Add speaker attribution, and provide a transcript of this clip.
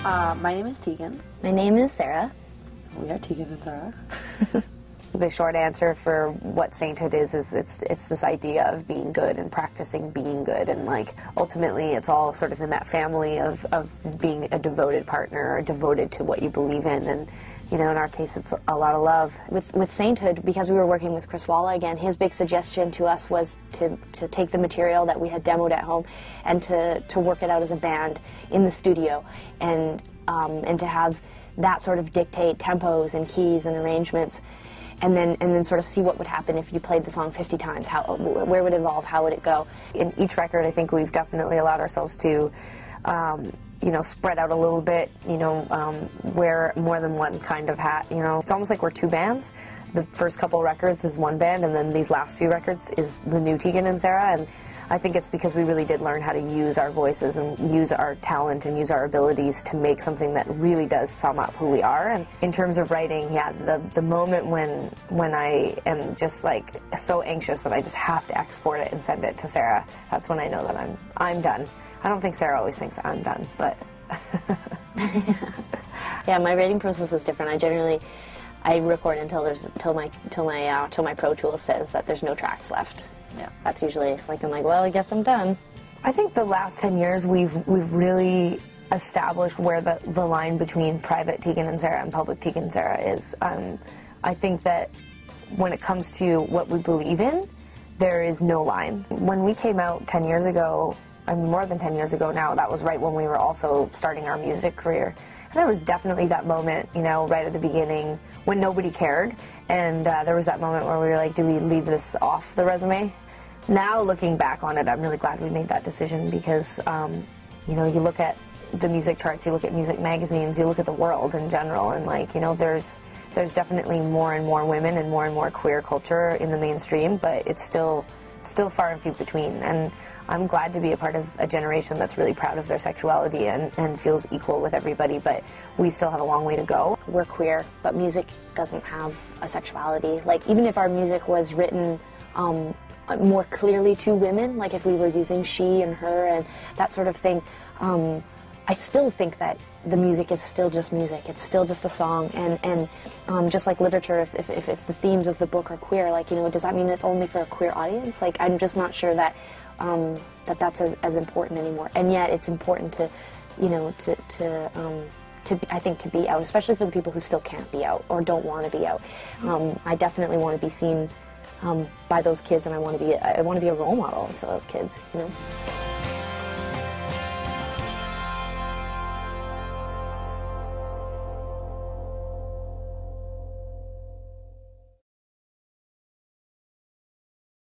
Speaker 1: My name is Tegan.
Speaker 2: My name is Sara.
Speaker 1: We are Tegan and Sara.
Speaker 3: The short answer for what sainthood is it's this idea of being good and practicing being good, and like ultimately it's all sort of in that family of being a devoted partner or devoted to what you believe in, and you know, in our case it's a lot of love.
Speaker 2: With sainthood, because we were working with Chris Walla again, his big suggestion to us was to take the material that we had demoed at home and to work it out as a band in the studio, and to have that sort of dictate tempos and keys and arrangements. And then sort of see what would happen if you played the song 50 times. Where would it evolve? How would it go?
Speaker 3: In each record, I think we've definitely allowed ourselves to, you know, spread out a little bit. You know, wear more than one kind of hat. You know, it's almost like we're two bands. The first couple records is one band, and then these last few records is the new Tegan and Sara. And I think it's because we really did learn how to use our voices and use our talent and use our abilities to make something that really does sum up who we are. And in terms of writing, yeah, the moment when I am just like so anxious that I just have to export it and send it to Sara, that's when I know that I'm done. I don't think Sara always thinks I'm done, but
Speaker 2: yeah, my writing process is different. I record until my Pro Tools says that there's no tracks left. Yeah, that's usually like, I'm like, well, I guess I'm done.
Speaker 3: I think the last 10 years we've really established where the line between private Tegan and Sara and public Tegan and Sara is. I think that when it comes to what we believe in, there is no line. When we came out 10 years ago, I mean, more than 10 years ago now, that was right when we were also starting our music career. And there was definitely that moment, you know, right at the beginning when nobody cared. And there was that moment where we were like, do we leave this off the resume? Now, looking back on it, I'm really glad we made that decision because, you know, you look at the music charts, you look at music magazines, you look at the world in general, and like, you know, there's definitely more and more women and more queer culture in the mainstream, but it's still far and few between. And I'm glad to be a part of a generation that's really proud of their sexuality and feels equal with everybody, but we still have a long way to go.
Speaker 2: We're queer, but music doesn't have a sexuality. Like, even if our music was written more clearly to women, like if we were using she and her and that sort of thing, I still think that the music is still just music. It's still just a song, and just like literature, if the themes of the book are queer, like, you know, does that mean it's only for a queer audience? Like, I'm just not sure that that's as important anymore. And yet, it's important to, you know, I think to be out, especially for the people who still can't be out or don't want to be out. I definitely want to be seen by those kids, and I want to be a role model to those kids, you know.